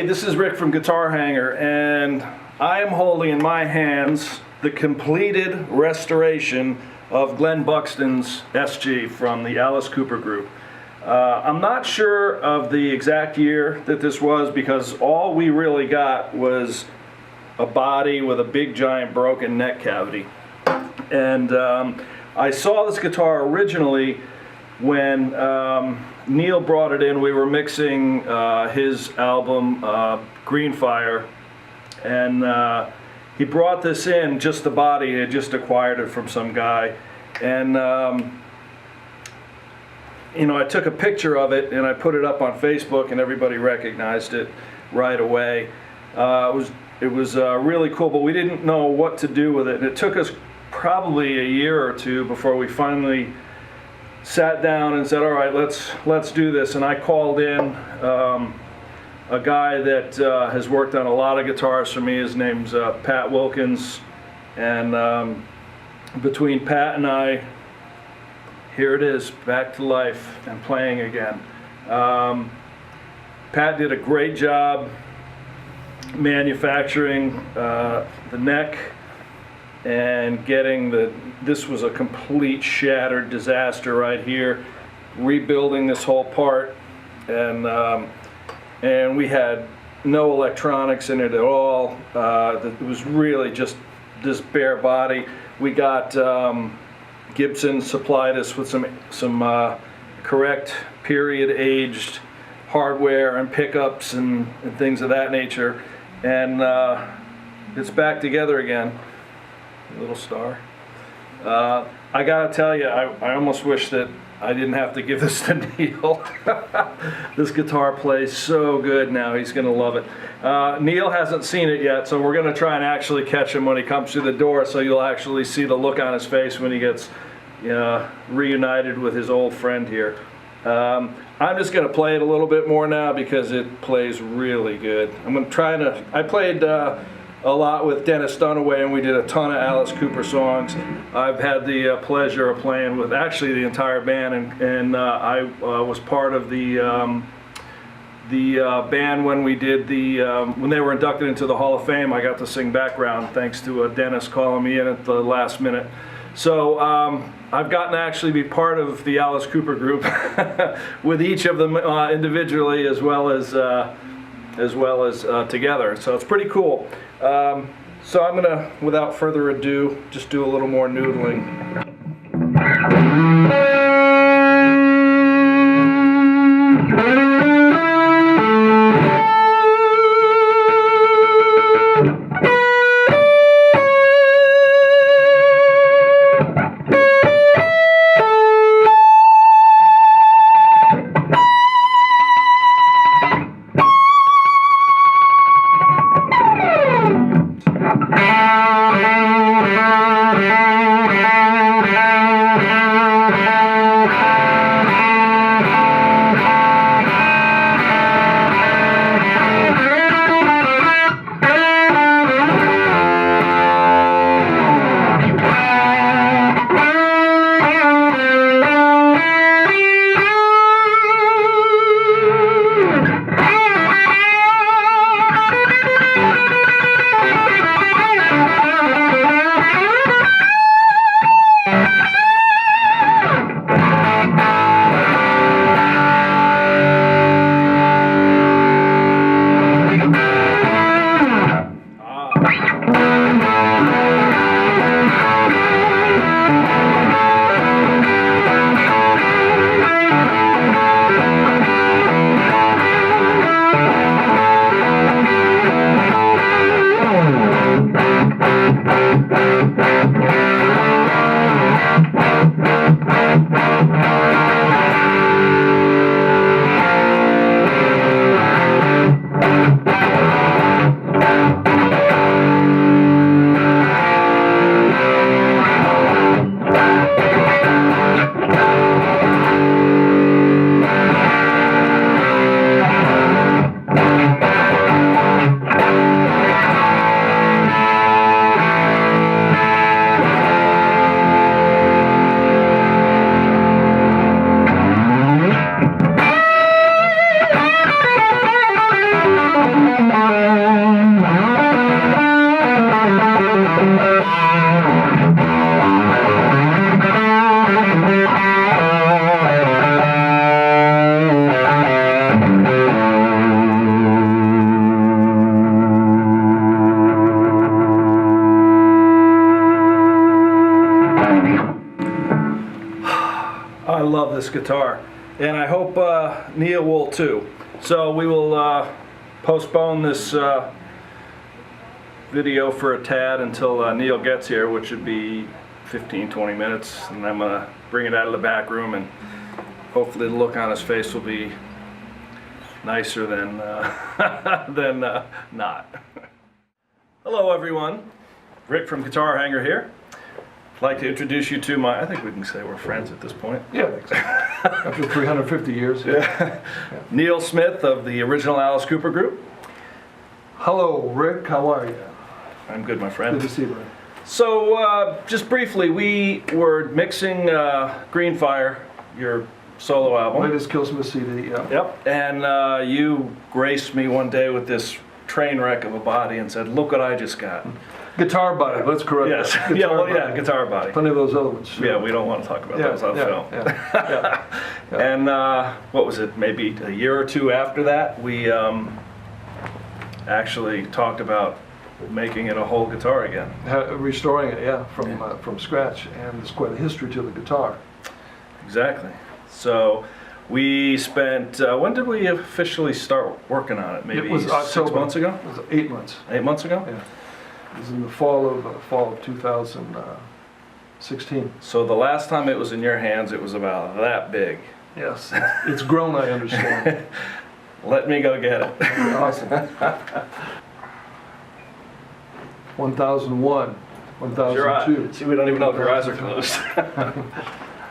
Hey, this is Rick from Guitar Hangar, and I am holding in my hands the completed restoration of Glen Buxton's SG from the Alice Cooper group. I'm not sure of the exact year that this was because all we really got was a body with a big giant broken neck cavity. And I saw this guitar originally when Neal brought it in. We were mixing his album Green Fire, and he brought this in, just the body. He had just acquired it from some guy, and you know, I took a picture of it and I put it up on Facebook, and everybody recognized it right away. It was really cool, but we didn't know what to do with it, and it took us probably a year or two before we finally sat down and said, all right, let's do this. And I called in a guy that has worked on a lot of guitars for me. His name's Pat Wilkins, and between Pat and I, here it is, back to life and playing again. Pat did a great job manufacturing the neck and getting this was a complete shattered disaster right here, rebuilding this whole part, and we had no electronics in it at all. It was really just this bare body. We got Gibson supplied us with some correct period aged hardware and pickups and things of that nature, and it's back together again. Little star. I gotta tell you, I almost wish that I didn't have to give this to Neal. This guitar plays so good now, he's gonna love it. Neal hasn't seen it yet, so we're gonna try and actually catch him when he comes through the door, so you'll actually see the look on his face when he gets reunited with his old friend here. I'm just gonna play it a little bit more now because it plays really good. I played a lot with Dennis Dunaway, and we did a ton of Alice Cooper songs. I've had the pleasure of playing with actually the entire band, and I was part of the band when we did when they were inducted into the Hall of Fame. I got to sing background thanks to Dennis calling me in at the last minute. So I've gotten to actually be part of the Alice Cooper group with each of them individually as well as together. So it's pretty cool. So I'm gonna, without further ado, just do a little more noodling. love this guitar, and I hope Neal will too. So we will postpone this video for a tad until Neal gets here, which should be 15-20 minutes, and I'm gonna bring it out of the back room, and hopefully the look on his face will be nicer than than not. Hello everyone, Rick from Guitar Hangar here. I'd like to introduce you to I think we can say we're friends at this point. Yeah, after 350 years. Yeah. Neal Smith of the original Alice Cooper group. Hello, Rick. How are you? I'm good, my friend. Good to see you, Rick. So, just briefly, we were mixing Green Fire, your solo album. Latest Killsmith CD, yeah. Yep. And you graced me one day with this train wreck of a body and said, "Look what I just got." Guitar body, let's correct Yes. that. Guitar body. Plenty of those other ones. Sure. Yeah, we don't want to talk about those on film. Yeah. And what was it, maybe a year or two after that, we actually talked about making it a whole guitar again. Restoring it, yeah, from scratch, and there's quite a history to the guitar. Exactly. So we spent, when did we officially start working on it? Maybe It was October. 6 months ago? It was 8 months. 8 months ago? Yeah. It was in the fall of 2016. So the last time it was in your hands, it was about that big. Yes, it's grown, I understand. Let me go get it. Awesome. 1001, 1002. See, we don't even know if your eyes are closed.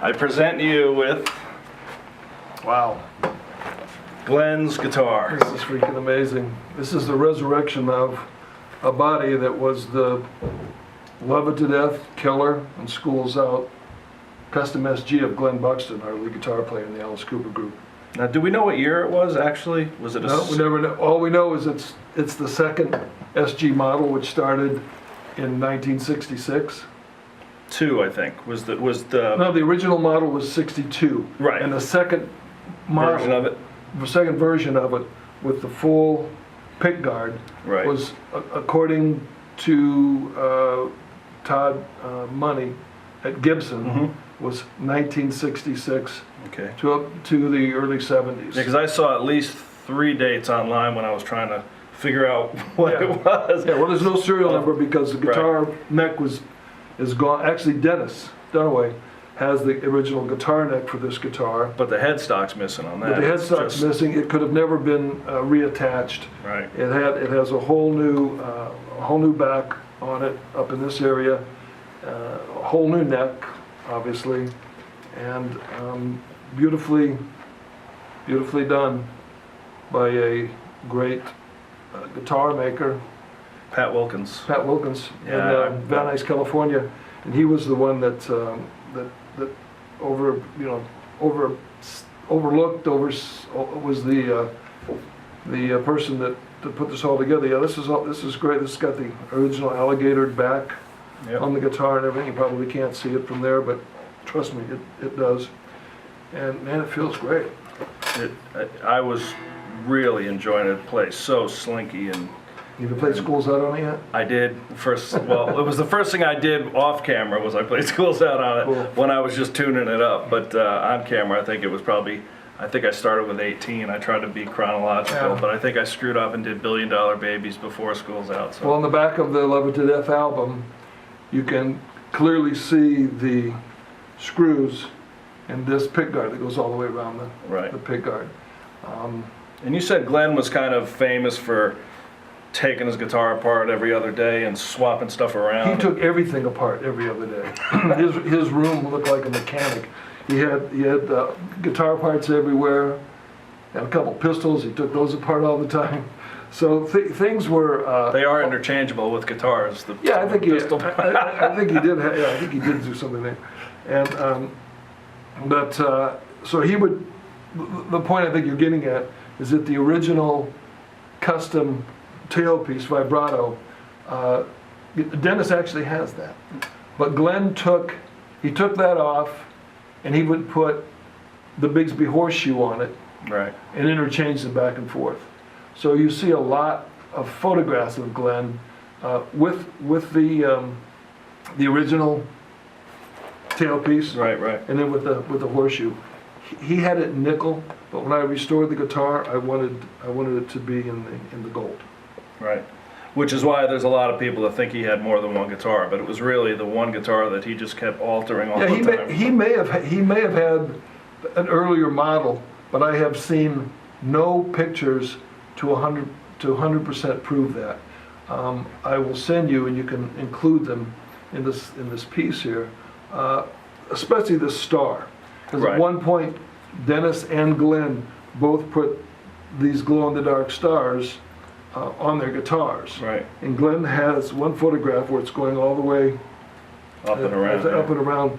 I present you with, Wow. Glen's guitar. This is freaking amazing. This is the resurrection of a body that was the Love It to Death, Killer, and Schools Out custom SG of Glen Buxton, our lead guitar player in the Alice Cooper group. Now, do we know what year it was actually? Was it a... No, we never know. All we know is it's the second SG model, which started in 1966. Two, I think, was the No, the original model was 62. Right. And the second model, version of it. the second version of it with the full pick guard Right. was, according to Todd Money at Gibson, was 1966 Okay. to the early 70s. Yeah, because I saw at least 3 dates online when I was trying to figure out what Yeah. it was. Yeah, well, there's no serial number because the guitar neck is gone. Actually, Dennis Dunaway has the original guitar neck for this guitar. But the headstock's missing on that. But the headstock's Just- missing. It could have never been reattached. Right. It has a whole new back on it up in this area, a whole new neck, obviously, and beautifully done by a great guitar maker, Pat Wilkins. Pat Wilkins, Yeah, in Van Nuys, California, and he was the one that was the person that put this all together. Yeah, this is great. This has got the original alligatored back Yep. on the guitar and everything. You probably can't see it from there, but trust me, it does. And man, it feels great. I was really enjoying it. Play so slinky, and You ever played Schools Out on it yet? I did first. Well, it was the first thing I did off camera was I played Schools Out on it Cool. when I was just tuning it up. But on camera, I think it was probably. I think I started with 18. I tried to be chronological, Yeah. but I think I screwed up and did $1 Billion Babies before School's Out. So. Well, on the back of the Love It to Death album, you can clearly see the screws in this pick guard that goes all the way around Right. the pick guard. And you said Glen was kind of famous for taking his guitar apart every other day and swapping stuff around. He took everything apart every other day. his room looked like a mechanic. He had guitar parts everywhere, and a couple pistols. He took those apart all the time. So things were. They are interchangeable with guitars. Yeah, I think he. pistol- I think he did. I think he did do something there. And so he would. The point I think you're getting at is that the original custom tailpiece vibrato. Dennis actually has that, but Glen took that off, and he would put the Bigsby horseshoe on it Right. and interchange them back and forth. So you see a lot of photographs of Glen with the original tailpiece. Right, right. And then with the horseshoe. He had it in nickel, but when I restored the guitar, I wanted it to be in the gold. Right. Which is why there's a lot of people that think he had more than one guitar, but it was really the one guitar that he just kept altering all the time. He may have had an earlier model, but I have seen no pictures to 100% prove that. I will send you, and you can include them in this piece here, especially this star. Because Right. at one point, Dennis and Glen both put these glow-in-the-dark stars on their guitars. Right. And Glen has one photograph where it's going all the way Up and around. up and around,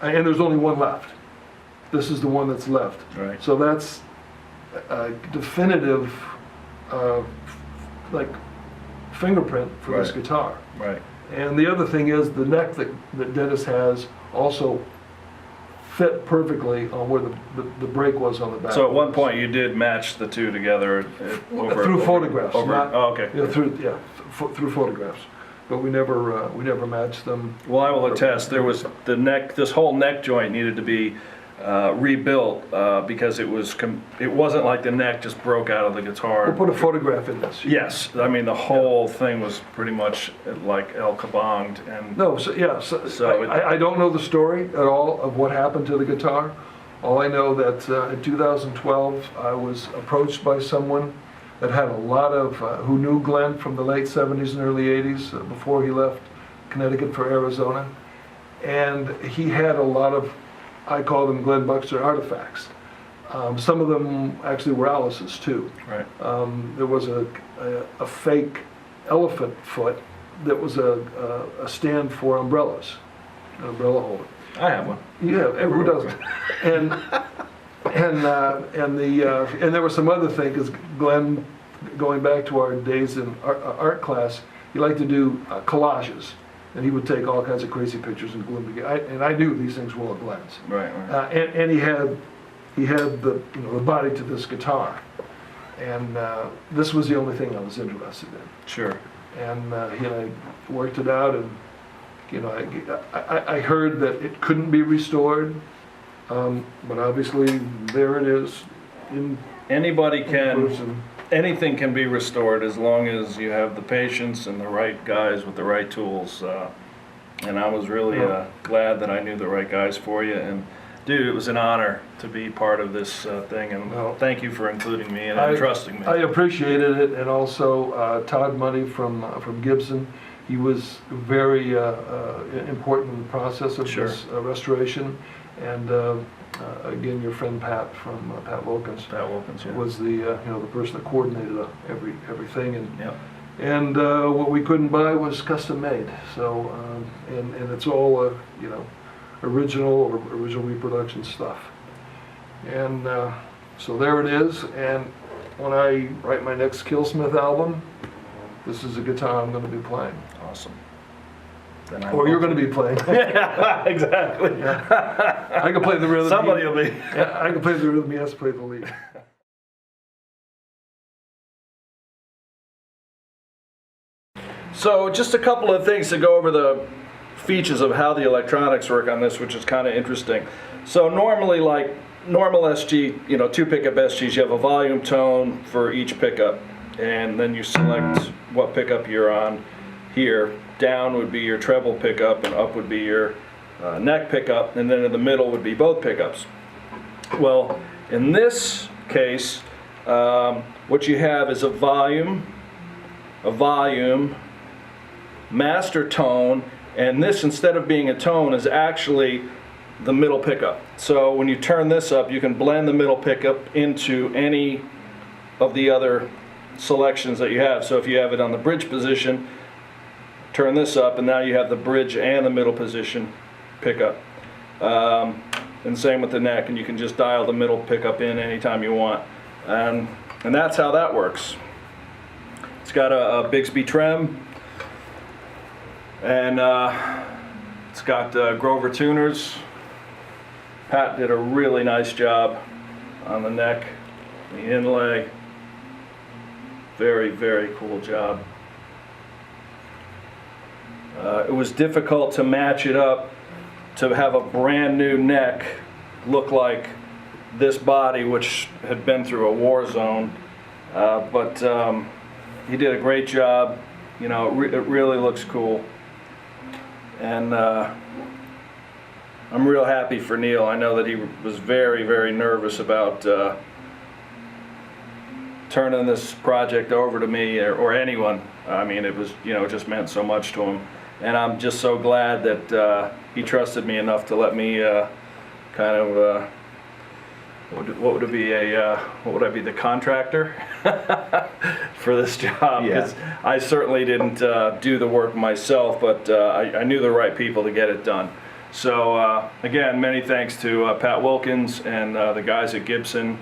and there's only one left. This is the one that's left. Right. So that's a definitive, like, fingerprint for this Right. guitar. Right. And the other thing is the neck that Dennis has also fit perfectly on where the break was on the back. So at one point you did match the two together Through photographs. not- Oh, okay. Through photographs. But we never matched them. Well, I will attest, there was the neck, this whole neck joint needed to be rebuilt because it wasn't like the neck just broke out of the guitar. We'll put a photograph in this. Yes, I mean, the whole thing was pretty much like El Kabonged, and No, so I don't know the story at all of what happened to the guitar. All I know that in 2012, I was approached by someone that had a lot of, who knew Glen from the late 70s and early 80s, before he left Connecticut for Arizona. And he had a lot of, I call them Glen Buxton artifacts. Some of them actually were Alice's too. right, There was a fake elephant foot that was a stand for umbrellas, an umbrella holder. I have one. Yeah, and who doesn't? And there were some other things, because Glen, going back to our days in art class, he liked to do collages. And he would take all kinds of crazy pictures and glue them together. And I knew these things were all Glen's. Right, right. And he had the the body to this guitar. And this was the only thing I was interested in. Sure. And he and I worked it out, and I heard that it couldn't be restored, but obviously there it is in Anybody can, person. anything can be restored as long as you have the patience and the right guys with the right tools. And I was really glad that I knew the right guys for you. And dude, it was an honor to be part of this thing, and Well, thank you for including me and trusting me. I appreciated it, and also Todd Money from Gibson. He was very important in the process of Sure. this restoration. And again, your friend Pat from Pat Wilkins Pat Wilkins, yeah. was the person that coordinated everything. And Yeah. and what we couldn't buy was custom made. So and it's all original reproduction stuff. And so there it is. And when I write my next Killsmith album, this is a guitar I'm going to be playing. Awesome. Or you're going to be playing. Yeah, exactly. Yeah. I can play the rhythm. Somebody will be. Yeah, I can play the rhythm. He has to play the lead. So just a couple of things to go over the features of how the electronics work on this, which is kind of interesting. So normally, like normal SG, two pickup SGs, you have a volume tone for each pickup, and then you select what pickup you're on here. Down would be your treble pickup, and up would be your neck pickup, and then in the middle would be both pickups. Well, in this case, what you have is a volume, master tone, and this, instead of being a tone, is actually the middle pickup. So when you turn this up, you can blend the middle pickup into any of the other selections that you have. So if you have it on the bridge position, turn this up, and now you have the bridge and the middle position pickup. And same with the neck, and you can just dial the middle pickup in anytime you want. And that's how that works. It's got a Bigsby trem, and it's got Grover tuners. Pat did a really nice job on the neck, the inlay. Very, very cool job. It was difficult to match it up to have a brand new neck look like this body, which had been through a war zone. But he did a great job. You know, it really looks cool. And I'm real happy for Neal. I know that he was very, very nervous about turning this project over to me or anyone. I mean, it was, you know, it just meant so much to him. And I'm just so glad that he trusted me enough to let me kind of, what would it be, what would I be, the contractor for this job? Yeah. 'Cause I certainly didn't do the work myself, but I knew the right people to get it done. So again, many thanks to Pat Wilkins and the guys at Gibson.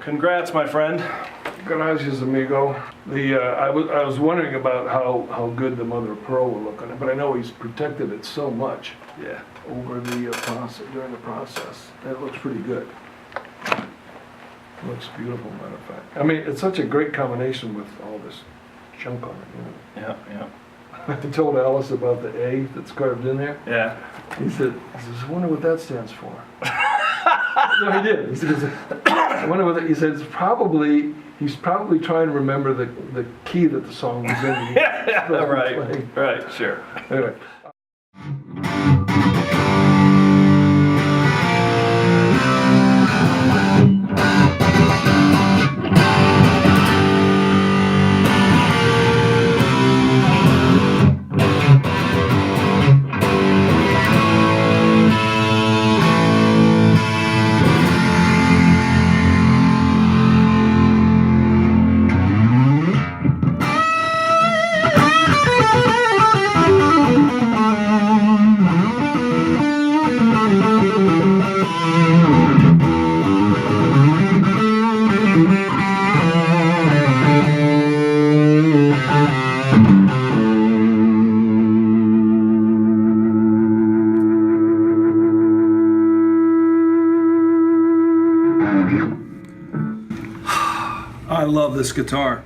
Congrats, my friend. Gracias, amigo. I was wondering about how good the mother of pearl will look on it, but I know he's protected it so much. Yeah. Over the process, during the process. It looks pretty good. Looks beautiful, matter of fact. I mean, it's such a great combination with all this junk on it, you know. Yeah, yeah. I told Alice about the A that's carved in there. Yeah. He says, I wonder what that stands for. No, he did. He says, I wonder what that, he said, he's probably trying to remember the key that the song was in. Yeah, right, sure. Anyway. I love this guitar.